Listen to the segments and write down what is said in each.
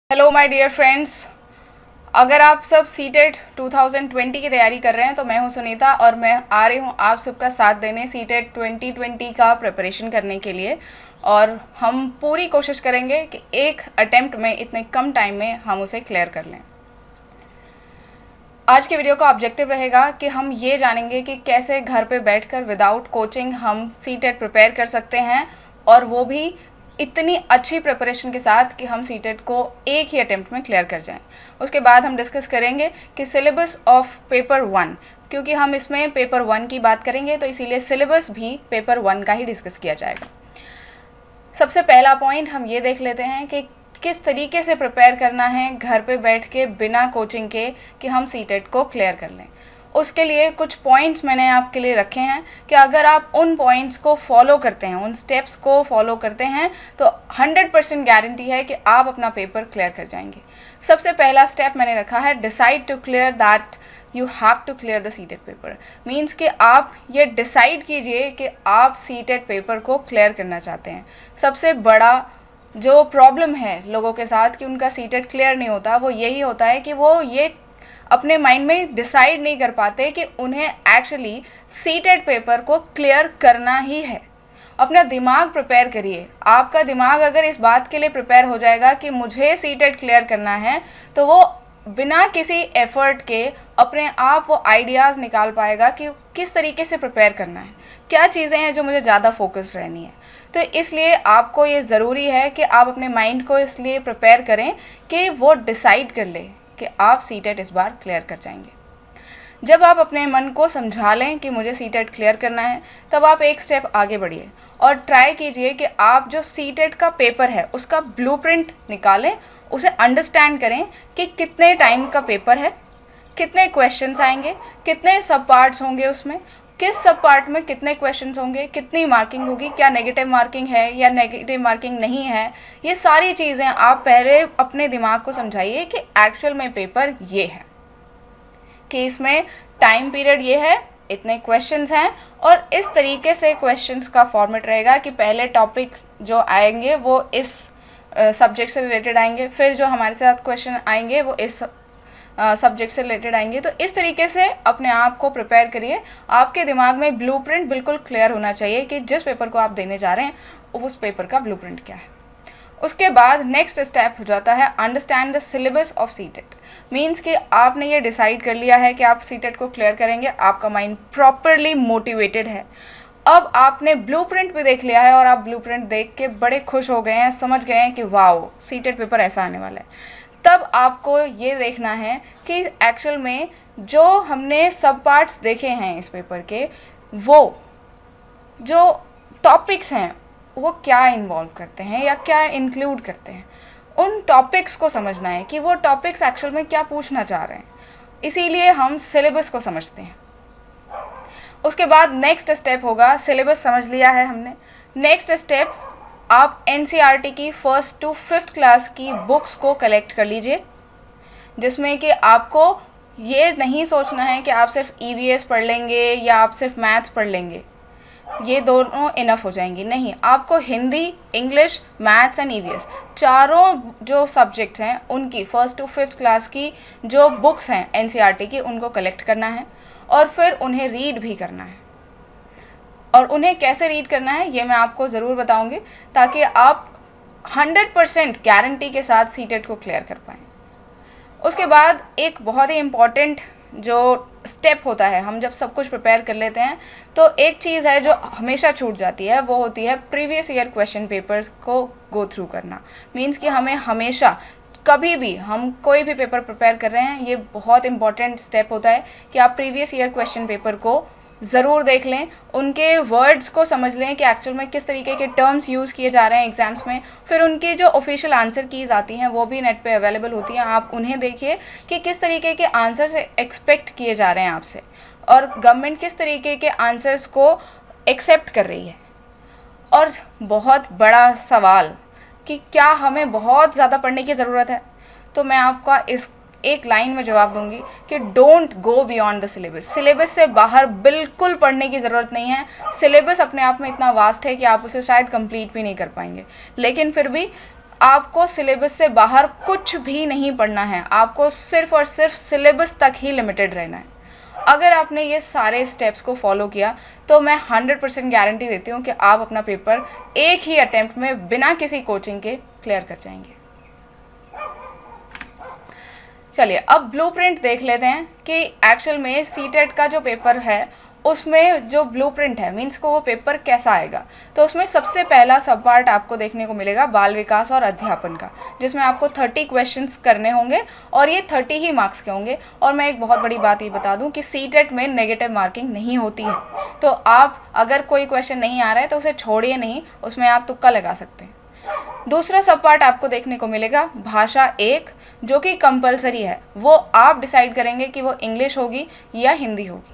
Hello my dear friends, अगर आप सब सीटेट 2020 की तैयारी कर रहे हैं तो मैं हूं सुनीता और मैं आ रही हूं आप सबका साथ देने सीटेट 2020 का प्रिपरेशन करने के लिए। और हम पूरी कोशिश करेंगे कि एक अटेम्प्ट में इतने कम टाइम में हम उसे क्लियर कर लें। आज के वीडियो का ऑब्जेक्टिव रहेगा कि हम ये जानेंगे कि कैसे घर पे बैठकर विदाउट कोचिंग हम सीटेट प्रिपेयर कर सकते हैं, और वो भी इतनी अच्छी प्रिपरेशन के साथ कि हम सीटेट को एक ही अटेम्प्ट में क्लियर कर जाएं। उसके बाद हम डिस्कस करेंगे कि सिलेबस ऑफ पेपर 1, क्योंकि हम इसमें पेपर 1 की बात करेंगे तो इसीलिए सिलेबस भी पेपर 1 का ही डिस्कस किया जाएगा। सबसे पहला पॉइंट हम ये देख लेते हैं कि किस तरीके से प्रिपेयर करना है घर पे बैठ के बिना कोचिंग के कि हम सीटेट को क्लियर कर लें। उसके लिए कुछ पॉइंट्स मैंने आपके लिए रखे हैं कि अगर आप उन पॉइंट्स को फॉलो करते हैं, उन स्टेप्स को फॉलो करते हैं तो 100% गारंटी है कि आप अपना पेपर क्लियर कर जाएंगे। सबसे पहला स्टेप मैंने रखा है decide to clear that you have to clear the CTET paper. Means कि आप ये डिसाइड कीजिए कि आप सीटेट पेपर को क्लियर करना चाहते हैं। सबसे बड़ा जो प्रॉब्लम है लोगों के साथ कि उनका सीटेट क्लियर नहीं होता, वो यही होता है कि वो ये अपने माइंड में डिसाइड नहीं कर पाते कि उन्हें एक्चुअली सीटेट पेपर को क्लियर करना ही है। अपना दिमाग प्रिपेयर करिए। आपका दिमाग अगर इस बात के लिए प्रिपेयर हो जाएगा कि मुझे सीटेट क्लियर करना है, तो वो बिना किसी एफर्ट के अपने आप वो आइडियाज़ निकाल पाएगा कि किस तरीके से प्रिपेयर करना है, क्या चीज़ें हैं जो मुझे ज़्यादा फोकस रहनी है। तो इसलिए आपको ये ज़रूरी है कि आप अपने माइंड को इसलिए प्रिपेयर करें कि वो डिसाइड कर ले कि आप सीटेट इस बार क्लियर कर जाएंगे। जब आप अपने मन को समझा लें कि मुझे सीटेट क्लियर करना है, तब आप एक स्टेप आगे बढ़िए और ट्राई कीजिए कि आप जो सीटेट का पेपर है उसका ब्लूप्रिंट निकालें, उसे अंडरस्टैंड करें कि कितने टाइम का पेपर है, कितने क्वेश्चंस आएंगे, कितने सब पार्ट्स होंगे, उसमें किस सब पार्ट में कितने क्वेश्चंस होंगे, कितनी मार्किंग होगी, क्या नेगेटिव मार्किंग है या नेगेटिव मार्किंग नहीं है। ये सारी चीज़ें आप पहले अपने दिमाग को समझाइए कि एक्चुअल में पेपर ये है, कि इसमें टाइम पीरियड ये है, इतने क्वेश्चंस हैं, और इस तरीके से क्वेश्चंस का फॉर्मेट रहेगा कि पहले टॉपिक्स जो आएंगे वो इस सब्जेक्ट से रिलेटेड आएंगे, फिर जो हमारे साथ क्वेश्चन आएंगे वो इस सब्जेक्ट से रिलेटेड आएंगे। तो इस तरीके से अपने आप को प्रिपेयर करिए। आपके दिमाग में ब्लूप्रिंट बिल्कुल क्लियर होना चाहिए कि जिस पेपर को आप देने जा रहे हैं उस पेपर का ब्लूप्रिंट क्या है। उसके बाद नेक्स्ट स्टेप हो जाता है understand the syllabus of CTET. Means कि आपने ये डिसाइड कर लिया है कि आप सीटेट को क्लियर करेंगे, आपका माइंड प्रॉपरली मोटिवेटेड है। अब आपने ब्लूप्रिंट भी देख लिया है और आप ब्लूप्रिंट देख के बड़े खुश हो गए हैं, समझ गए हैं कि वाओ सीटेट पेपर ऐसा आने वाला है। तब आपको ये देखना है कि एक्चुअल में जो हमने सब पार्ट्स देखे हैं इस पेपर के, वो जो टॉपिक्स हैं वो क्या इन्वॉल्व करते हैं या क्या इंक्लूड करते हैं। उन टॉपिक्स को समझना है कि वो टॉपिक्स एक्चुअल में क्या पूछना चाह रहे हैं। इसीलिए हम सिलेबस को समझते हैं। उसके बाद नेक्स्ट स्टेप होगा, सिलेबस समझ लिया है हमने, नेक्स्ट स्टेप आप एनसीईआरटी की 1st to 5th क्लास की बुक्स को कलेक्ट कर लीजिए, जिसमें कि आपको ये नहीं सोचना है कि आप सिर्फ ईवीएस पढ़ लेंगे या आप सिर्फ मैथ्स पढ़ लेंगे, ये दोनों इनफ हो जाएंगी। नहीं, आपको Hindi, English, maths and EVS चारों जो सब्जेक्ट्स हैं उनकी 1st to 5th क्लास की जो बुक्स हैं एनसीईआरटी की, उनको कलेक्ट करना है और फिर उन्हें रीड भी करना है। और उन्हें कैसे रीड करना है ये मैं आपको ज़रूर बताऊंगी, ताकि आप 100% गारंटी के साथ सीटेट को क्लियर कर पाएँ। उसके बाद एक बहुत ही इम्पॉर्टेंट जो स्टेप होता है, हम जब सब कुछ प्रिपेयर कर लेते हैं तो एक चीज़ है जो हमेशा छूट जाती है, वो होती है प्रीवियस ईयर क्वेश्चन पेपर्स को गो थ्रू करना। मीन्स कि हमें हमेशा कभी भी हम कोई भी पेपर प्रिपेयर कर रहे हैं, ये बहुत इंपॉर्टेंट स्टेप होता है कि आप प्रीवियस ईयर क्वेश्चन पेपर को ज़रूर देख लें, उनके वर्ड्स को समझ लें कि एक्चुअल में किस तरीके के टर्म्स यूज़ किए जा रहे हैं एग्ज़ाम्स में। फिर उनकी जो ऑफिशियल आंसर कीज़ आती हैं वो भी नेट पे अवेलेबल होती हैं, आप उन्हें देखिए कि किस तरीके के आंसर्स एक्सपेक्ट किए जा रहे हैं आपसे, और गवर्नमेंट किस तरीके के आंसर्स को एक्सेप्ट कर रही है। और बहुत बड़ा सवाल कि क्या हमें बहुत ज़्यादा पढ़ने की ज़रूरत है, तो मैं आपका इस एक लाइन में जवाब दूंगी कि don't go beyond the syllabus. Syllabus से बाहर बिल्कुल पढ़ने की ज़रूरत नहीं है। सिलेबस अपने आप में इतना वास्ट है कि आप उसे शायद कंप्लीट भी नहीं कर पाएंगे, लेकिन फिर भी आपको सिलेबस से बाहर कुछ भी नहीं पढ़ना है, आपको सिर्फ और सिर्फ सिलेबस तक ही लिमिटेड रहना है। अगर आपने ये सारे स्टेप्स को फॉलो किया तो मैं 100% गारंटी देती हूँ कि आप अपना पेपर एक ही अटेम्प्ट में बिना किसी कोचिंग के क्लियर कर जाएंगे। चलिए अब ब्लूप्रिंट देख लेते हैं कि एक्चुअल में सीटेट का जो पेपर है उसमें जो ब्लूप्रिंट है मीन्स को वो पेपर कैसा आएगा। तो उसमें सबसे पहला सब पार्ट आपको देखने को मिलेगा बाल विकास और अध्यापन का, जिसमें आपको 30 क्वेश्चंस करने होंगे और ये 30 ही मार्क्स के होंगे। और मैं एक बहुत बड़ी बात ये बता दूं कि सीटेट में नेगेटिव मार्किंग नहीं होती है, तो आप अगर कोई क्वेश्चन नहीं आ रहा है तो उसे छोड़िए नहीं, उसमें आप तुक्का लगा सकते हैं। दूसरा सब पार्ट आपको देखने को मिलेगा भाषा 1, जो कि कंपलसरी है, वो आप डिसाइड करेंगे कि वो इंग्लिश होगी या हिंदी होगी।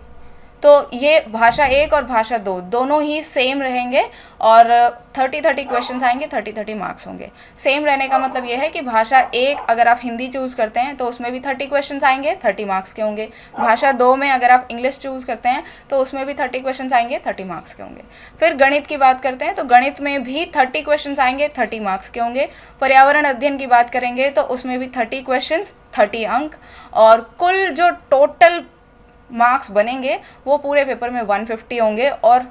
तो ये भाषा 1 और भाषा 2 दोनों ही सेम रहेंगे और 30 क्वेश्चन आएंगे, 30 मार्क्स होंगे। सेम रहने का मतलब ये है कि भाषा 1 अगर आप हिंदी चूज़ करते हैं तो उसमें भी 30 क्वेश्चन आएंगे, 30 मार्क्स के होंगे। भाषा 2 में अगर आप इंग्लिश चूज़ करते हैं तो उसमें भी 30 क्वेश्चन आएंगे, 30 मार्क्स के होंगे। फिर गणित की बात करते हैं तो गणित में भी 30 क्वेश्चन आएंगे, 30 मार्क्स के होंगे। पर्यावरण अध्ययन की बात करेंगे तो उसमें भी 30 क्वेश्चन, 30 अंक, और कुल जो टोटल मार्क्स बनेंगे वो पूरे पेपर में 150 होंगे और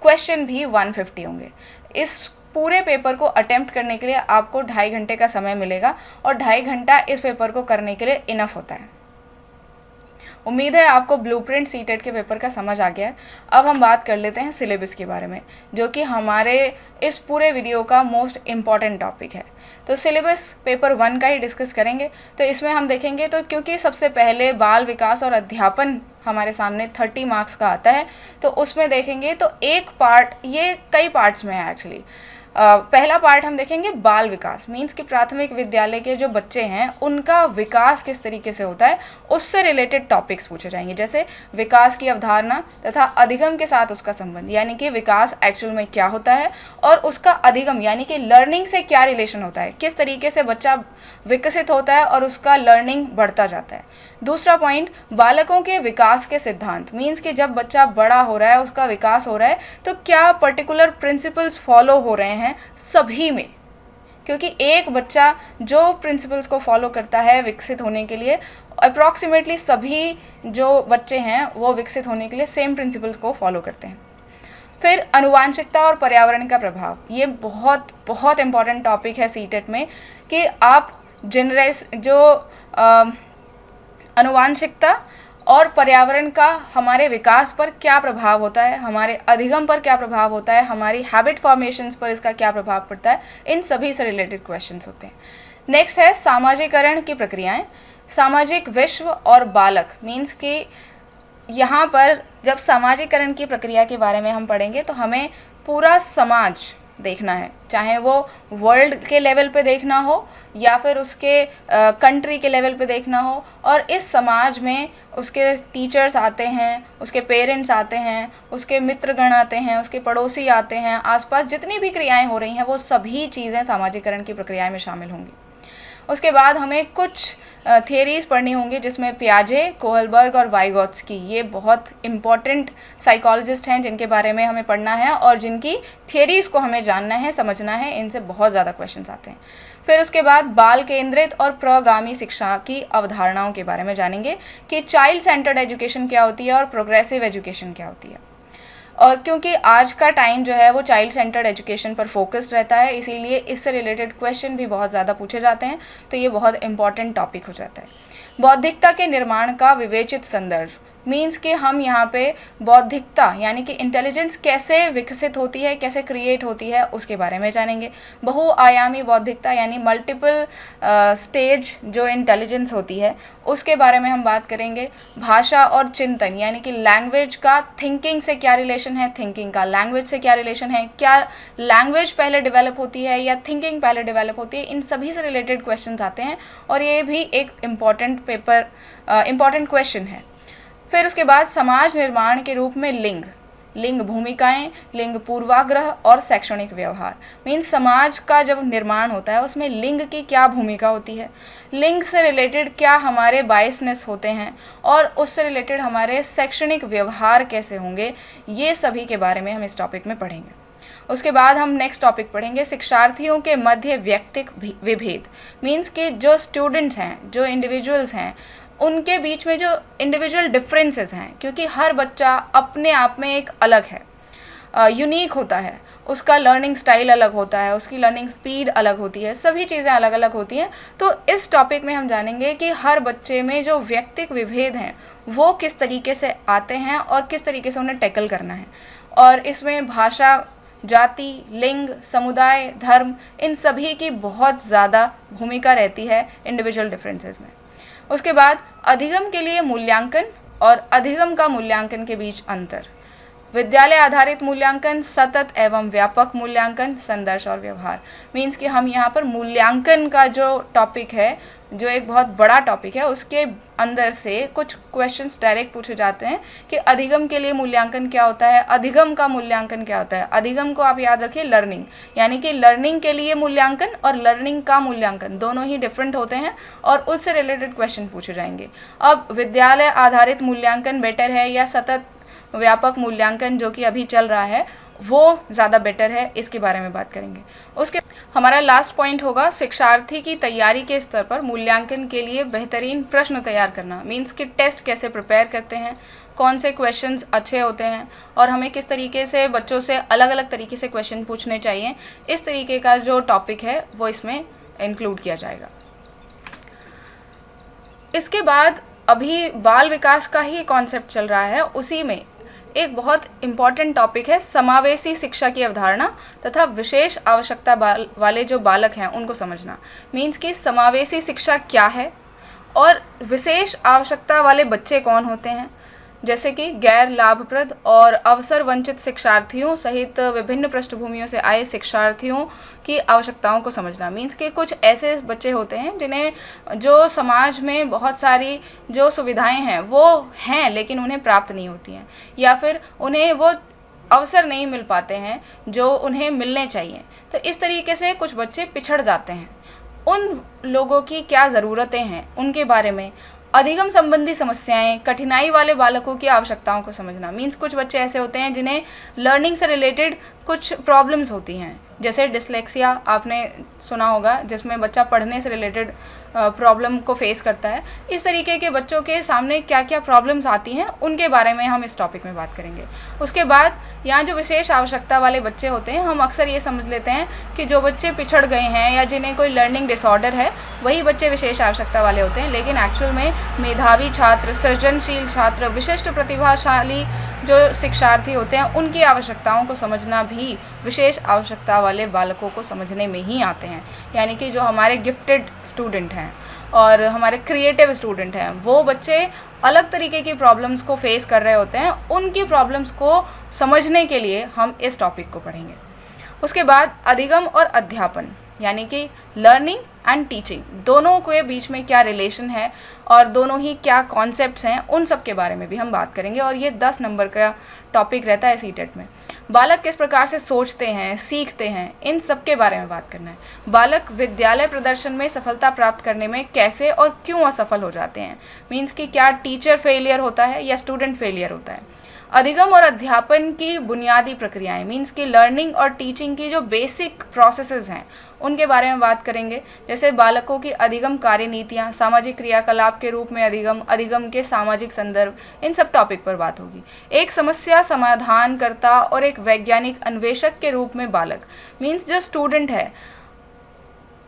क्वेश्चन भी 150 होंगे। इस पूरे पेपर को अटेम्प्ट करने के लिए आपको 2.5 घंटे का समय मिलेगा और 2.5 घंटा इस पेपर को करने के लिए इनफ होता है। उम्मीद है आपको ब्लूप्रिंट सीटेट के पेपर का समझ आ गया है। अब हम बात कर लेते हैं सिलेबस के बारे में, जो कि हमारे इस पूरे वीडियो का मोस्ट इम्पॉर्टेंट टॉपिक है। तो सिलेबस पेपर 1 का ही डिस्कस करेंगे। तो इसमें हम देखेंगे तो क्योंकि सबसे पहले बाल विकास और अध्यापन हमारे सामने 30 मार्क्स का आता है, तो उसमें देखेंगे तो एक पार्ट, ये कई पार्ट्स में है एक्चुअली। पहला पार्ट हम देखेंगे बाल विकास, मीन्स कि प्राथमिक विद्यालय के जो बच्चे हैं उनका विकास किस तरीके से होता है, उससे रिलेटेड टॉपिक्स पूछे जाएंगे, जैसे विकास की अवधारणा तथा अधिगम के साथ उसका संबंध, यानी कि विकास एक्चुअल में क्या होता है और उसका अधिगम यानी कि लर्निंग से क्या रिलेशन होता है, किस तरीके से बच्चा विकसित होता है और उसका लर्निंग बढ़ता जाता है। दूसरा पॉइंट बालकों के विकास के सिद्धांत, मीन्स कि जब बच्चा बड़ा हो रहा है, उसका विकास हो रहा है, तो क्या पर्टिकुलर प्रिंसिपल्स फॉलो हो रहे हैं सभी में, क्योंकि एक बच्चा जो प्रिंसिपल्स को फॉलो करता है विकसित होने के लिए, अप्रॉक्सीमेटली सभी जो बच्चे हैं वो विकसित होने के लिए सेम प्रिंसिपल्स को फॉलो करते हैं। फिर आनुवांशिकता और पर्यावरण का प्रभाव, ये बहुत बहुत इम्पॉर्टेंट टॉपिक है सीटेट में, कि आप आनुवांशिकता और पर्यावरण का हमारे विकास पर क्या प्रभाव होता है, हमारे अधिगम पर क्या प्रभाव होता है, हमारी हैबिट फॉर्मेशंस पर इसका क्या प्रभाव पड़ता है, इन सभी से रिलेटेड क्वेश्चंस होते हैं। नेक्स्ट है सामाजिकरण की प्रक्रियाएं, सामाजिक विश्व और बालक, मीन्स कि यहाँ पर जब सामाजिकरण की प्रक्रिया के बारे में हम पढ़ेंगे तो हमें पूरा समाज देखना है, चाहे वो वर्ल्ड के लेवल पे देखना हो या फिर उसके कंट्री के लेवल पे देखना हो। और इस समाज में उसके टीचर्स आते हैं, उसके पेरेंट्स आते हैं, उसके मित्रगण आते हैं, उसके पड़ोसी आते हैं, आसपास जितनी भी क्रियाएं हो रही हैं वो सभी चीज़ें सामाजिकरण की प्रक्रिया में शामिल होंगी। उसके बाद हमें कुछ थियरीज़ पढ़नी होंगी, जिसमें पियाजे, कोहलबर्ग और वाइगोत्स्की, ये बहुत इम्पॉर्टेंट साइकोलॉजिस्ट हैं जिनके बारे में हमें पढ़ना है और जिनकी थियरीज़ को हमें जानना है, समझना है, इनसे बहुत ज़्यादा क्वेश्चंस आते हैं। फिर उसके बाद बाल केंद्रित और प्रगामी शिक्षा की अवधारणाओं के बारे में जानेंगे कि चाइल्ड सेंटर्ड एजुकेशन क्या होती है और प्रोग्रेसिव एजुकेशन क्या होती है। और क्योंकि आज का टाइम जो है वो चाइल्ड सेंटर्ड एजुकेशन पर फोकस्ड रहता है, इसीलिए इससे रिलेटेड क्वेश्चन भी बहुत ज़्यादा पूछे जाते हैं, तो ये बहुत इंपॉर्टेंट टॉपिक हो जाता है। बौद्धिकता के निर्माण का विवेचित संदर्भ, मीन्स कि हम यहाँ पे बौद्धिकता यानी कि इंटेलिजेंस कैसे विकसित होती है, कैसे क्रिएट होती है, उसके बारे में जानेंगे। बहुआयामी बौद्धिकता यानी मल्टीपल स्टेज जो इंटेलिजेंस होती है उसके बारे में हम बात करेंगे। भाषा और चिंतन यानी कि लैंग्वेज का थिंकिंग से क्या रिलेशन है, थिंकिंग का लैंग्वेज से क्या रिलेशन है, क्या लैंग्वेज पहले डेवलप होती है या थिंकिंग पहले डेवलप होती है, इन सभी से रिलेटेड क्वेश्चन आते हैं और ये भी एक इम्पॉर्टेंट क्वेश्चन है। फिर उसके बाद समाज निर्माण के रूप में लिंग भूमिकाएं, लिंग पूर्वाग्रह और शैक्षणिक व्यवहार, मीन्स समाज का जब निर्माण होता है उसमें लिंग की क्या भूमिका होती है, लिंग से रिलेटेड क्या हमारे बायसनेस होते हैं और उससे रिलेटेड हमारे शैक्षणिक व्यवहार कैसे होंगे, ये सभी के बारे में हम इस टॉपिक में पढ़ेंगे। उसके बाद हम नेक्स्ट टॉपिक पढ़ेंगे शिक्षार्थियों के मध्य व्यक्तिक विभेद। मीन्स कि जो स्टूडेंट्स हैं, जो इंडिविजुअल्स हैं, उनके बीच में जो इंडिविजुअल डिफरेंसेस हैं, क्योंकि हर बच्चा अपने आप में एक अलग है, यूनिक होता है, उसका लर्निंग स्टाइल अलग होता है, उसकी लर्निंग स्पीड अलग होती है, सभी चीज़ें अलग अलग होती हैं। तो इस टॉपिक में हम जानेंगे कि हर बच्चे में जो व्यक्तिक विभेद हैं वो किस तरीके से आते हैं और किस तरीके से उन्हें टैकल करना है। और इसमें भाषा, जाति, लिंग, समुदाय, धर्म, इन सभी की बहुत ज़्यादा भूमिका रहती है इंडिविजुअल डिफरेंसेस में। उसके बाद अधिगम के लिए मूल्यांकन और अधिगम का मूल्यांकन के बीच अंतर। विद्यालय आधारित मूल्यांकन, सतत एवं व्यापक मूल्यांकन, संदर्श और व्यवहार। मीन्स कि हम यहाँ पर मूल्यांकन का जो टॉपिक है, जो एक बहुत बड़ा टॉपिक है, उसके अंदर से कुछ क्वेश्चंस डायरेक्ट पूछे जाते हैं कि अधिगम के लिए मूल्यांकन क्या होता है, अधिगम का मूल्यांकन क्या होता है। अधिगम को आप याद रखिए लर्निंग, यानी कि लर्निंग के लिए मूल्यांकन और लर्निंग का मूल्यांकन दोनों ही डिफरेंट होते हैं और उससे रिलेटेड क्वेश्चन पूछे जाएंगे। अब विद्यालय आधारित मूल्यांकन बेटर है या सतत व्यापक मूल्यांकन जो कि अभी चल रहा है वो ज़्यादा बेटर है, इसके बारे में बात करेंगे। उसके हमारा लास्ट पॉइंट होगा शिक्षार्थी की तैयारी के स्तर पर मूल्यांकन के लिए बेहतरीन प्रश्न तैयार करना। मीन्स कि टेस्ट कैसे प्रिपेयर करते हैं, कौन से क्वेश्चंस अच्छे होते हैं और हमें किस तरीके से बच्चों से अलग अलग तरीके से क्वेश्चन पूछने चाहिए, इस तरीके का जो टॉपिक है वो इसमें इंक्लूड किया जाएगा। इसके बाद अभी बाल विकास का ही कॉन्सेप्ट चल रहा है, उसी में एक बहुत इम्पॉर्टेंट टॉपिक है समावेशी शिक्षा की अवधारणा तथा विशेष आवश्यकता वाले जो बालक हैं उनको समझना। मीन्स कि समावेशी शिक्षा क्या है और विशेष आवश्यकता वाले बच्चे कौन होते हैं, जैसे कि गैर लाभप्रद और अवसर वंचित शिक्षार्थियों सहित विभिन्न पृष्ठभूमियों से आए शिक्षार्थियों की आवश्यकताओं को समझना। मीन्स कि कुछ ऐसे बच्चे होते हैं जिन्हें जो समाज में बहुत सारी जो सुविधाएं हैं वो हैं लेकिन उन्हें प्राप्त नहीं होती हैं, या फिर उन्हें वो अवसर नहीं मिल पाते हैं जो उन्हें मिलने चाहिए। तो इस तरीके से कुछ बच्चे पिछड़ जाते हैं। उन लोगों की क्या ज़रूरतें हैं उनके बारे में, अधिगम संबंधी समस्याएं, कठिनाई वाले बालकों की आवश्यकताओं को समझना। मीन्स कुछ बच्चे ऐसे होते हैं जिन्हें लर्निंग से रिलेटेड कुछ प्रॉब्लम्स होती हैं, जैसे डिसलेक्सिया आपने सुना होगा, जिसमें बच्चा पढ़ने से रिलेटेड प्रॉब्लम को फेस करता है। इस तरीके के बच्चों के सामने क्या क्या प्रॉब्लम्स आती हैं उनके बारे में हम इस टॉपिक में बात करेंगे। उसके बाद यहाँ जो विशेष आवश्यकता वाले बच्चे होते हैं, हम अक्सर ये समझ लेते हैं कि जो बच्चे पिछड़ गए हैं या जिन्हें कोई लर्निंग डिसऑर्डर है वही बच्चे विशेष आवश्यकता वाले होते हैं, लेकिन एक्चुअल में मेधावी छात्र, सृजनशील छात्र, विशिष्ट प्रतिभाशाली जो शिक्षार्थी होते हैं उनकी आवश्यकताओं को समझना भी विशेष आवश्यकता वाले बालकों को समझने में ही आते हैं। यानी कि जो हमारे गिफ्टेड स्टूडेंट हैं और हमारे क्रिएटिव स्टूडेंट हैं, वो बच्चे अलग तरीके की प्रॉब्लम्स को फेस कर रहे होते हैं, उनकी प्रॉब्लम्स को समझने के लिए हम इस टॉपिक को पढ़ेंगे। उसके बाद अधिगम और अध्यापन, यानी कि लर्निंग एंड टीचिंग, दोनों के बीच में क्या रिलेशन है और दोनों ही क्या कॉन्सेप्ट्स हैं, उन सब के बारे में भी हम बात करेंगे। और ये 10 नंबर का टॉपिक रहता है सीटेट में। बालक किस प्रकार से सोचते हैं, सीखते हैं, इन सब के बारे में बात करना है। बालक विद्यालय प्रदर्शन में सफलता प्राप्त करने में कैसे और क्यों असफल हो जाते हैं। मीन्स कि क्या टीचर फेलियर होता है या स्टूडेंट फेलियर होता है। अधिगम और अध्यापन की बुनियादी प्रक्रियाएं, मीन्स कि लर्निंग और टीचिंग की जो बेसिक प्रोसेसेस हैं उनके बारे में बात करेंगे, जैसे बालकों की अधिगम कार्यनीतियां, सामाजिक क्रियाकलाप के रूप में अधिगम, अधिगम के सामाजिक संदर्भ, इन सब टॉपिक पर बात होगी। एक समस्या समाधानकर्ता और एक वैज्ञानिक अन्वेषक के रूप में बालक, मीन्स जो स्टूडेंट है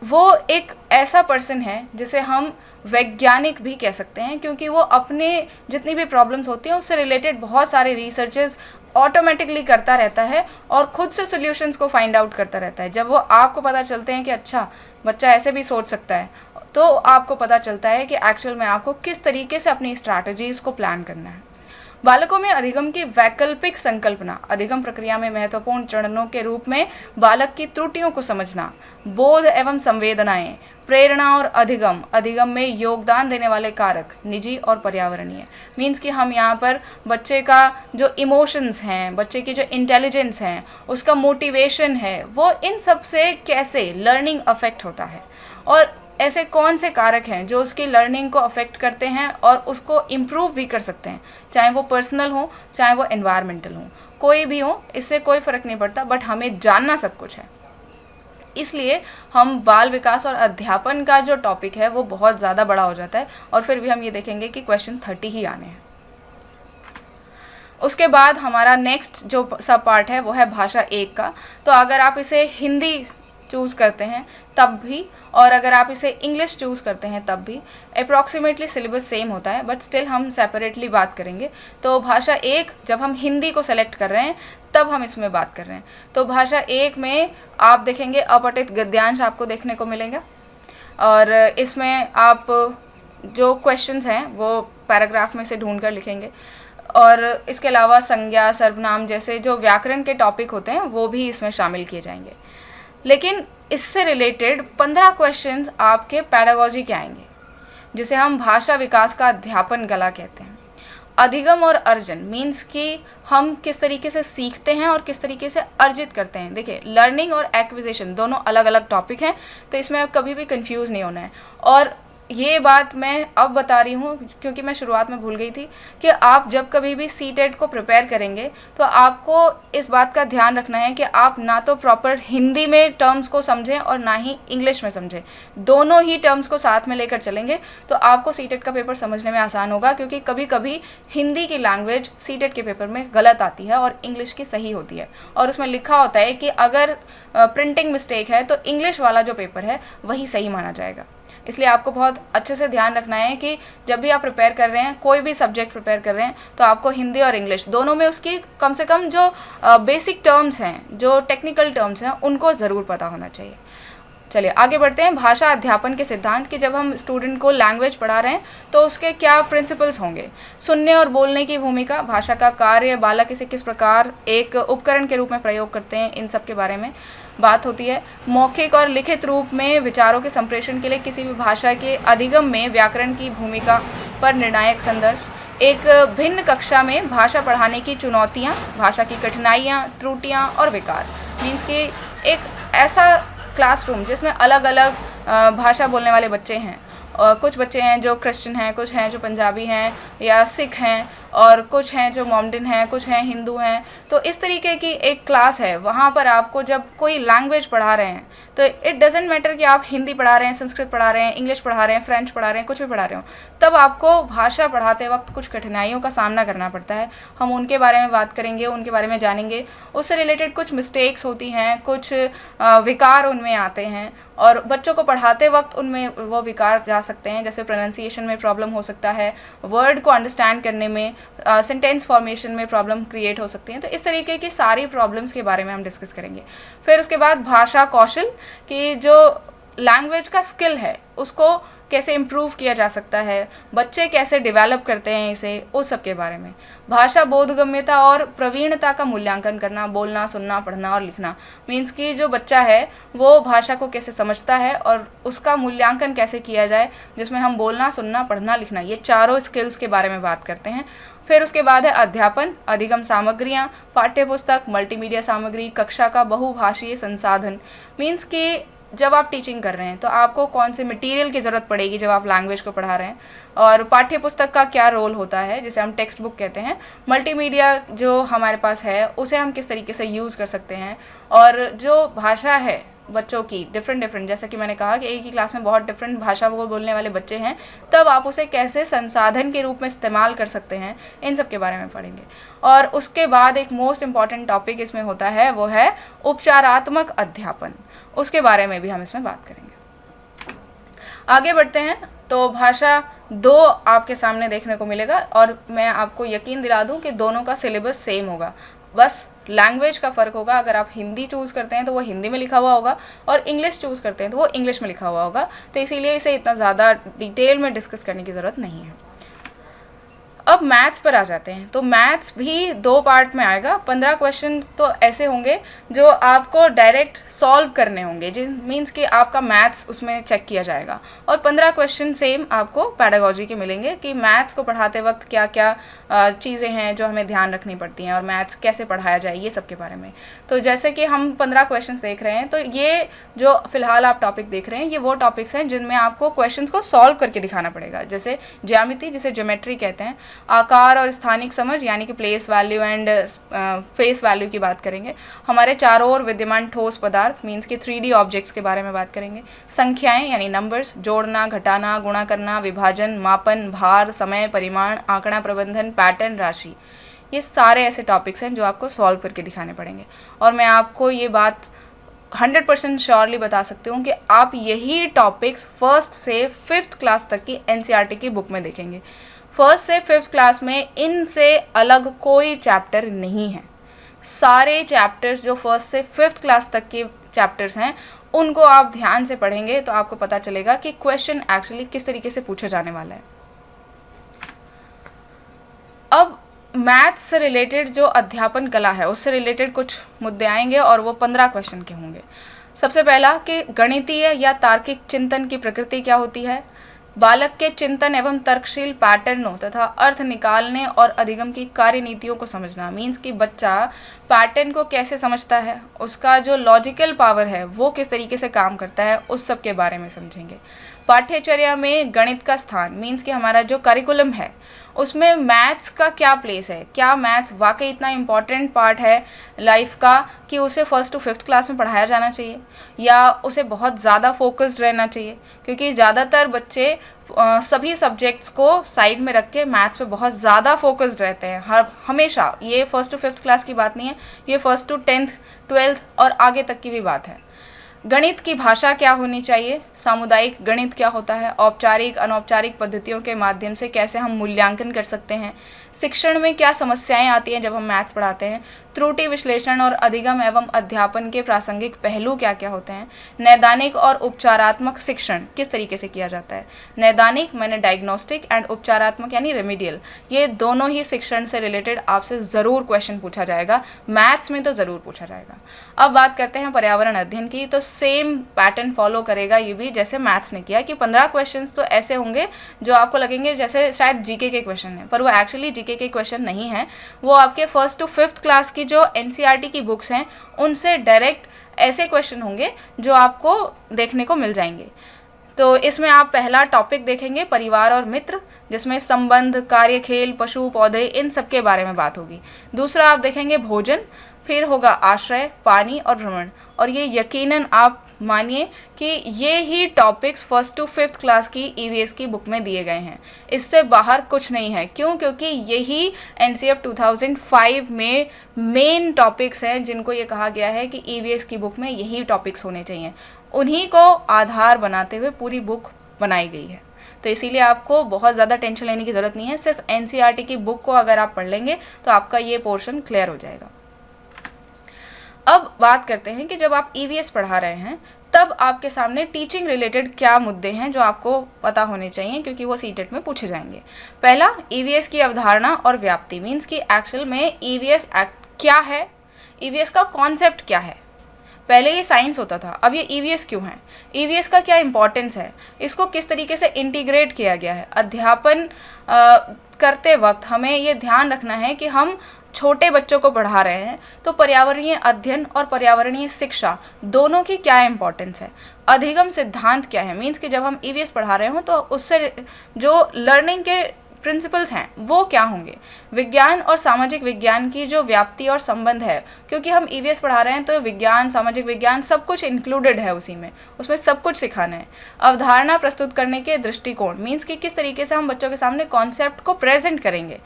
वो एक ऐसा पर्सन है जिसे हम वैज्ञानिक भी कह सकते हैं, क्योंकि वो अपने जितनी भी प्रॉब्लम्स होती हैं उससे रिलेटेड बहुत सारे रिसर्चेस ऑटोमेटिकली करता रहता है और ख़ुद से सॉल्यूशंस को फाइंड आउट करता रहता है। जब वो आपको पता चलते हैं कि अच्छा बच्चा ऐसे भी सोच सकता है, तो आपको पता चलता है कि एक्चुअल में आपको किस तरीके से अपनी स्ट्रैटेजीज़ को प्लान करना है। बालकों में अधिगम की वैकल्पिक संकल्पना, अधिगम प्रक्रिया में महत्वपूर्ण चरणों के रूप में बालक की त्रुटियों को समझना, बोध एवं संवेदनाएं, प्रेरणा और अधिगम, अधिगम में योगदान देने वाले कारक निजी और पर्यावरणीय। मीन्स कि हम यहाँ पर बच्चे का जो इमोशंस हैं, बच्चे की जो इंटेलिजेंस है, उसका मोटिवेशन है, वो इन सब से कैसे लर्निंग अफेक्ट होता है और ऐसे कौन से कारक हैं जो उसकी लर्निंग को अफेक्ट करते हैं और उसको इम्प्रूव भी कर सकते हैं, चाहे वो पर्सनल हो चाहे वो एनवायरमेंटल हो। कोई भी हो, इससे कोई फ़र्क नहीं पड़ता, बट हमें जानना सब कुछ है। इसलिए हम बाल विकास और अध्यापन का जो टॉपिक है वो बहुत ज़्यादा बड़ा हो जाता है, और फिर भी हम ये देखेंगे कि क्वेश्चन 30 ही आने हैं। उसके बाद हमारा नेक्स्ट जो सब पार्ट है वो है भाषा 1 का। तो अगर आप इसे हिंदी चूज़ करते हैं तब भी, और अगर आप इसे इंग्लिश चूज़ करते हैं तब भी, अप्रॉक्सीमेटली सिलेबस सेम होता है, बट स्टिल हम सेपरेटली बात करेंगे। तो भाषा 1 जब हम हिंदी को सेलेक्ट कर रहे हैं तब हम इसमें बात कर रहे हैं। तो भाषा 1 में आप देखेंगे अपठित गद्यांश आपको देखने को मिलेगा, और इसमें आप जो क्वेश्चंस हैं वो पैराग्राफ में से ढूंढ कर लिखेंगे, और इसके अलावा संज्ञा, सर्वनाम जैसे जो व्याकरण के टॉपिक होते हैं वो भी इसमें शामिल किए जाएंगे। लेकिन इससे रिलेटेड 15 क्वेश्चंस आपके पैडागॉजी के आएंगे, जिसे हम भाषा विकास का अध्यापन कला कहते हैं। अधिगम और अर्जन मीन्स कि हम किस तरीके से सीखते हैं और किस तरीके से अर्जित करते हैं। देखिए, लर्निंग और एक्विजिशन दोनों अलग अलग टॉपिक हैं, तो इसमें अब कभी भी कंफ्यूज नहीं होना है। और ये बात मैं अब बता रही हूँ क्योंकि मैं शुरुआत में भूल गई थी कि आप जब कभी भी सीटेट को प्रिपेयर करेंगे तो आपको इस बात का ध्यान रखना है कि आप ना तो प्रॉपर हिंदी में टर्म्स को समझें और ना ही इंग्लिश में समझें। दोनों ही टर्म्स को साथ में लेकर चलेंगे तो आपको सीटेट का पेपर समझने में आसान होगा, क्योंकि कभी कभी हिंदी की लैंग्वेज सीटेट के पेपर में गलत आती है और इंग्लिश की सही होती है, और उसमें लिखा होता है कि अगर प्रिंटिंग मिस्टेक है तो इंग्लिश वाला जो पेपर है वही सही माना जाएगा। इसलिए आपको बहुत अच्छे से ध्यान रखना है कि जब भी आप प्रिपेयर कर रहे हैं, कोई भी सब्जेक्ट प्रिपेयर कर रहे हैं, तो आपको हिंदी और इंग्लिश दोनों में उसकी कम से कम जो बेसिक टर्म्स हैं, जो टेक्निकल टर्म्स हैं, उनको ज़रूर पता होना चाहिए। चलिए आगे बढ़ते हैं। भाषा अध्यापन के सिद्धांत कि जब हम स्टूडेंट को लैंग्वेज पढ़ा रहे हैं तो उसके क्या प्रिंसिपल्स होंगे। सुनने और बोलने की भूमिका, भाषा का कार्य, बालक इसे किस प्रकार एक उपकरण के रूप में प्रयोग करते हैं, इन सब के बारे में बात होती है। मौखिक और लिखित रूप में विचारों के संप्रेषण के लिए किसी भी भाषा के अधिगम में व्याकरण की भूमिका पर निर्णायक संदर्भ। एक भिन्न कक्षा में भाषा पढ़ाने की चुनौतियाँ, भाषा की कठिनाइयाँ, त्रुटियाँ और विकार। मीन्स कि एक ऐसा क्लासरूम जिसमें अलग अलग भाषा बोलने वाले बच्चे हैं, और कुछ बच्चे हैं जो क्रिश्चियन हैं, कुछ हैं जो पंजाबी हैं या सिख हैं, और कुछ हैं जो मोमडन हैं, कुछ हैं हिंदू हैं। तो इस तरीके की एक क्लास है, वहाँ पर आपको जब कोई लैंग्वेज पढ़ा रहे हैं तो इट डजेंट मैटर कि आप हिंदी पढ़ा रहे हैं, संस्कृत पढ़ा रहे हैं, इंग्लिश पढ़ा रहे हैं, फ्रेंच पढ़ा रहे हैं, कुछ भी पढ़ा रहे हो, तब आपको भाषा पढ़ाते वक्त कुछ कठिनाइयों का सामना करना पड़ता है। हम उनके बारे में बात करेंगे, उनके बारे में जानेंगे। उससे रिलेटेड कुछ मिस्टेक्स होती हैं, कुछ विकार उनमें आते हैं, और बच्चों को पढ़ाते वक्त उनमें वो विकार जा सकते हैं। जैसे प्रोनाउंसिएशन में प्रॉब्लम हो सकता है, वर्ड को अंडरस्टैंड करने में, सेंटेंस फॉर्मेशन में प्रॉब्लम क्रिएट हो सकती हैं। तो इस तरीके की सारी प्रॉब्लम्स के बारे में हम डिस्कस करेंगे। फिर उसके बाद भाषा कौशल कि जो लैंग्वेज का स्किल है उसको कैसे इम्प्रूव किया जा सकता है, बच्चे कैसे डेवलप करते हैं इसे, उस सब के बारे में। भाषा बोधगम्यता और प्रवीणता का मूल्यांकन करना, बोलना, सुनना, पढ़ना और लिखना। मीन्स कि जो बच्चा है वो भाषा को कैसे समझता है और उसका मूल्यांकन कैसे किया जाए, जिसमें हम बोलना, सुनना, पढ़ना, लिखना, ये चारों स्किल्स के बारे में बात करते हैं। फिर उसके बाद है अध्यापन, अधिगम सामग्रियाँ, पाठ्यपुस्तक, मल्टीमीडिया सामग्री, कक्षा का बहुभाषीय संसाधन। मीन्स कि जब आप टीचिंग कर रहे हैं तो आपको कौन से मटेरियल की ज़रूरत पड़ेगी जब आप लैंग्वेज को पढ़ा रहे हैं, और पाठ्य पुस्तक का क्या रोल होता है जिसे हम टेक्स्ट बुक कहते हैं। मल्टीमीडिया जो हमारे पास है उसे हम किस तरीके से यूज़ कर सकते हैं, और जो भाषा है बच्चों की डिफरेंट जैसा कि मैंने कहा कि एक ही क्लास में बहुत डिफरेंट भाषा को बोलने वाले बच्चे हैं, तब आप उसे कैसे संसाधन के रूप में इस्तेमाल कर सकते हैं, इन सब के बारे में पढ़ेंगे। और उसके बाद एक मोस्ट इम्पॉर्टेंट टॉपिक इसमें होता है वो है उपचारात्मक अध्यापन, उसके बारे में भी हम इसमें बात करेंगे। आगे बढ़ते हैं तो भाषा 2 आपके सामने देखने को मिलेगा, और मैं आपको यकीन दिला दूं कि दोनों का सिलेबस सेम होगा, बस लैंग्वेज का फ़र्क होगा। अगर आप हिंदी चूज़ करते हैं तो वो हिंदी में लिखा हुआ होगा, और इंग्लिश चूज़ करते हैं तो वो इंग्लिश में लिखा हुआ होगा। तो इसीलिए इसे इतना ज़्यादा डिटेल में डिस्कस करने की ज़रूरत नहीं है। अब मैथ्स पर आ जाते हैं। तो मैथ्स भी 2 पार्ट में आएगा। 15 क्वेश्चन तो ऐसे होंगे जो आपको डायरेक्ट सॉल्व करने होंगे, जिस मीन्स कि आपका मैथ्स उसमें चेक किया जाएगा, और 15 क्वेश्चन सेम आपको पैडागॉजी के मिलेंगे कि मैथ्स को पढ़ाते वक्त क्या क्या चीज़ें हैं जो हमें ध्यान रखनी पड़ती हैं, और मैथ्स कैसे पढ़ाया जाए, ये सब के बारे में। तो जैसे कि हम 15 क्वेश्चन देख रहे हैं, तो ये जो फिलहाल आप टॉपिक देख रहे हैं ये वो टॉपिक्स हैं जिनमें आपको क्वेश्चन को सॉल्व करके दिखाना पड़ेगा। जैसे ज्यामिति, जिसे ज्योमेट्री कहते हैं, आकार और स्थानिक समझ यानी कि place value and face value की बात करेंगे। हमारे चारों ओर विद्यमान ठोस पदार्थ मीन्स कि 3D ऑब्जेक्ट्स के बारे में बात करेंगे। संख्याएं यानी नंबर्स, जोड़ना, घटाना, गुणा करना, विभाजन, मापन, भार, समय, परिमाण, आंकड़ा प्रबंधन, पैटर्न, राशि, ये सारे ऐसे टॉपिक्स हैं जो आपको सॉल्व करके दिखाने पड़ेंगे। और मैं आपको ये बात 100% श्योरली बता सकती हूँ कि आप यही टॉपिक्स फर्स्ट से 5th क्लास तक की NCERT की बुक में देखेंगे। फर्स्ट से 5th क्लास में इनसे अलग कोई चैप्टर नहीं है। सारे चैप्टर्स जो फर्स्ट से 5th क्लास तक के चैप्टर्स हैं उनको आप ध्यान से पढ़ेंगे तो आपको पता चलेगा कि क्वेश्चन एक्चुअली किस तरीके से पूछा जाने वाला है। अब मैथ्स से रिलेटेड जो अध्यापन कला है उससे रिलेटेड कुछ मुद्दे आएंगे और वो 15 क्वेश्चन के होंगे। सबसे पहला कि गणितीय या तार्किक चिंतन की प्रकृति क्या होती है, बालक के चिंतन एवं तर्कशील पैटर्नों तथा अर्थ निकालने और अधिगम की कार्यनीतियों को समझना, मीन्स कि बच्चा पैटर्न को कैसे समझता है, उसका जो लॉजिकल पावर है वो किस तरीके से काम करता है, उस सब के बारे में समझेंगे। पाठ्यचर्या में गणित का स्थान, मीन्स कि हमारा जो करिकुलम है उसमें मैथ्स का क्या प्लेस है, क्या मैथ्स वाकई इतना इम्पॉर्टेंट पार्ट है लाइफ का कि उसे 1st to 5th क्लास में पढ़ाया जाना चाहिए या उसे बहुत ज़्यादा फोकस्ड रहना चाहिए। क्योंकि ज़्यादातर बच्चे सभी सब्जेक्ट्स को साइड में रख के मैथ्स पे बहुत ज़्यादा फोकस्ड रहते हैं हमेशा। ये 1st to 5th क्लास की बात नहीं है, ये 1st to 10th 12th और आगे तक की भी बात है। गणित की भाषा क्या होनी चाहिए, सामुदायिक गणित क्या होता है, औपचारिक अनौपचारिक पद्धतियों के माध्यम से कैसे हम मूल्यांकन कर सकते हैं, शिक्षण में क्या समस्याएं आती हैं जब हम मैथ्स पढ़ाते हैं, त्रुटि विश्लेषण और अधिगम एवं अध्यापन के प्रासंगिक पहलू क्या क्या होते हैं, नैदानिक और उपचारात्मक शिक्षण किस तरीके से किया जाता है। नैदानिक मैंने डायग्नोस्टिक एंड उपचारात्मक यानी रेमेडियल, ये दोनों ही शिक्षण से रिलेटेड आपसे ज़रूर क्वेश्चन पूछा जाएगा, मैथ्स में तो ज़रूर पूछा जाएगा। अब बात करते हैं पर्यावरण अध्ययन की, तो सेम पैटर्न फॉलो करेगा ये भी जैसे मैथ्स ने किया कि 15 क्वेश्चन तो ऐसे होंगे जो आपको लगेंगे जैसे शायद जीके के क्वेश्चन हैं, पर वो एक्चुअली जीके के क्वेश्चन नहीं है। वो आपके 1st to 5th क्लास की जो NCERT की बुक्स हैं उनसे डायरेक्ट ऐसे क्वेश्चन होंगे जो आपको देखने को मिल जाएंगे। तो इसमें आप पहला टॉपिक देखेंगे परिवार और मित्र, जिसमें संबंध, कार्य, खेल, पशु, पौधे, इन सब के बारे में बात होगी। दूसरा आप देखेंगे भोजन, फिर होगा आश्रय, पानी और भ्रमण। और ये यकीनन आप मानिए कि ये ही topics 1st to 5th class की EVS की बुक में दिए गए हैं, इससे बाहर कुछ नहीं है। क्यों? क्योंकि यही NCF 2005 में मेन टॉपिक्स हैं जिनको ये कहा गया है कि EVS की बुक में यही टॉपिक्स होने चाहिए। उन्हीं को आधार बनाते हुए पूरी बुक बनाई गई है। तो इसीलिए आपको बहुत ज़्यादा टेंशन लेने की ज़रूरत नहीं है, सिर्फ NCERT की बुक को अगर आप पढ़ लेंगे तो आपका ये पोर्शन क्लियर हो जाएगा। अब बात करते हैं कि जब आप EVS पढ़ा रहे हैं तब आपके सामने टीचिंग रिलेटेड क्या मुद्दे हैं जो आपको पता होने चाहिए, क्योंकि वो CTET में पूछे जाएंगे। पहला, EVS की अवधारणा और व्याप्ति, मीन्स कि एक्चुअल में EVS क्या है, EVS का कॉन्सेप्ट क्या है। पहले ये साइंस होता था, अब ये EVS क्यों है, EVS का क्या इंपॉर्टेंस है, इसको किस तरीके से इंटीग्रेट किया गया है। अध्यापन करते वक्त हमें ये ध्यान रखना है कि हम छोटे बच्चों को पढ़ा रहे हैं तो पर्यावरणीय अध्ययन और पर्यावरणीय शिक्षा दोनों की क्या इंपॉर्टेंस है। अधिगम सिद्धांत क्या है, मीन्स कि जब हम EVS पढ़ा रहे हो तो उससे जो लर्निंग के प्रिंसिपल्स हैं वो क्या होंगे। विज्ञान और सामाजिक विज्ञान की जो व्याप्ति और संबंध है, क्योंकि हम EVS पढ़ा रहे हैं तो विज्ञान, सामाजिक विज्ञान सब कुछ इंक्लूडेड है उसी में, उसमें सब कुछ सिखाना है। अवधारणा प्रस्तुत करने के दृष्टिकोण, मीन्स कि किस तरीके से हम बच्चों के सामने कॉन्सेप्ट को प्रेजेंट करेंगे,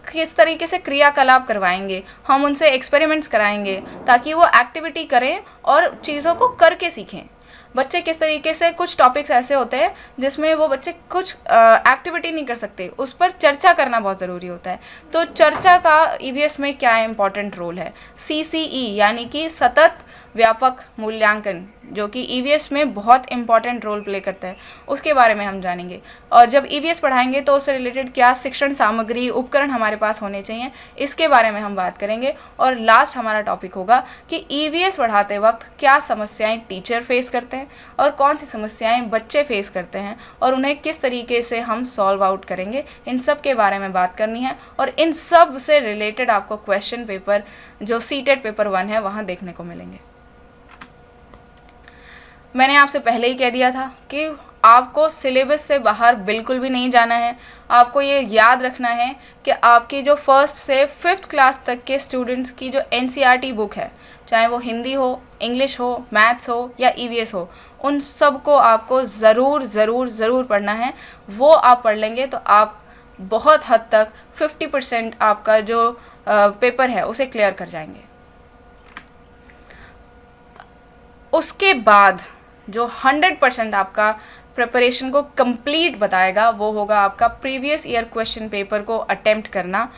किस तरीके से क्रियाकलाप करवाएंगे, हम उनसे एक्सपेरिमेंट्स कराएंगे ताकि वो एक्टिविटी करें और चीज़ों को करके सीखें। बच्चे किस तरीके से, कुछ टॉपिक्स ऐसे होते हैं जिसमें वो बच्चे कुछ एक्टिविटी नहीं कर सकते, उस पर चर्चा करना बहुत ज़रूरी होता है। तो चर्चा का EVS में क्या इम्पॉर्टेंट रोल है। CCE यानी कि सतत व्यापक मूल्यांकन, जो कि EVS में बहुत इंपॉर्टेंट रोल प्ले करता है, उसके बारे में हम जानेंगे। और जब EVS पढ़ाएंगे तो उससे रिलेटेड क्या शिक्षण सामग्री, उपकरण हमारे पास होने चाहिए, इसके बारे में हम बात करेंगे। और लास्ट हमारा टॉपिक होगा कि EVS पढ़ाते वक्त क्या समस्याएं टीचर फेस करते हैं और कौन सी समस्याएं बच्चे फेस करते हैं और उन्हें किस तरीके से हम सॉल्व आउट करेंगे, इन सब के बारे में बात करनी है। और इन सब से रिलेटेड आपको क्वेश्चन पेपर जो CTET पेपर 1 है वहाँ देखने को मिलेंगे। मैंने आपसे पहले ही कह दिया था कि आपको सिलेबस से बाहर बिल्कुल भी नहीं जाना है। आपको ये याद रखना है कि आपकी जो फर्स्ट से 5th क्लास तक के स्टूडेंट्स की जो NCERT बुक है, चाहे वो हिंदी हो, इंग्लिश हो, मैथ्स हो या EVS हो, उन सब को आपको ज़रूर ज़रूर ज़रूर पढ़ना है। वो आप पढ़ लेंगे तो आप बहुत हद तक 50% आपका जो पेपर है उसे क्लियर कर जाएंगे। उसके बाद जो 100% आपका प्रिपरेशन को कंप्लीट बताएगा वो होगा आपका प्रीवियस ईयर क्वेश्चन पेपर को अटेम्प्ट करना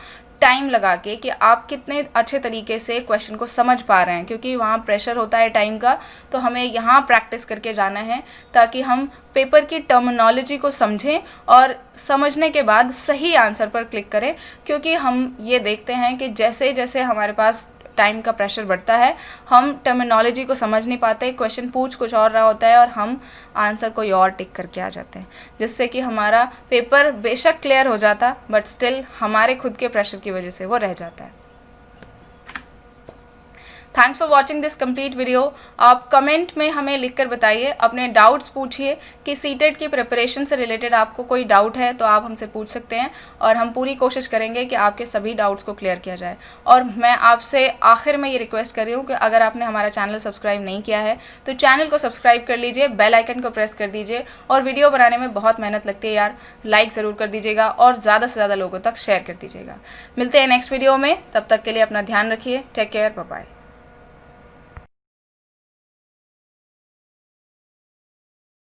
टाइम लगा के, कि आप कितने अच्छे तरीके से क्वेश्चन को समझ पा रहे हैं, क्योंकि वहाँ प्रेशर होता है टाइम का। तो हमें यहाँ प्रैक्टिस करके जाना है ताकि हम पेपर की टर्मिनोलॉजी को समझें और समझने के बाद सही आंसर पर क्लिक करें, क्योंकि हम ये देखते हैं कि जैसे जैसे हमारे पास टाइम का प्रेशर बढ़ता है हम टर्मिनोलॉजी को समझ नहीं पाते, क्वेश्चन पूछ कुछ और रहा होता है और हम आंसर कोई और टिक करके आ जाते हैं, जिससे कि हमारा पेपर बेशक क्लियर हो जाता बट स्टिल हमारे खुद के प्रेशर की वजह से वो रह जाता है। Thanks for watching this complete video. आप कमेंट में हमें लिखकर बताइए, अपने डाउट्स पूछिए कि सीटेट की प्रिपरेशन से रिलेटेड आपको कोई डाउट है तो आप हमसे पूछ सकते हैं और हम पूरी कोशिश करेंगे कि आपके सभी डाउट्स को क्लियर किया जाए। और मैं आपसे आखिर में ये रिक्वेस्ट कर रही हूँ कि अगर आपने हमारा चैनल सब्सक्राइब नहीं किया है तो चैनल को सब्सक्राइब कर लीजिए, बेल आइकन को प्रेस कर दीजिए। और वीडियो बनाने में बहुत मेहनत लगती है यार, लाइक ज़रूर कर दीजिएगा और ज़्यादा से ज़्यादा लोगों तक शेयर कर दीजिएगा। मिलते हैं नेक्स्ट वीडियो में, तब तक के लिए अपना ध्यान रखिए। Take care, bye bye.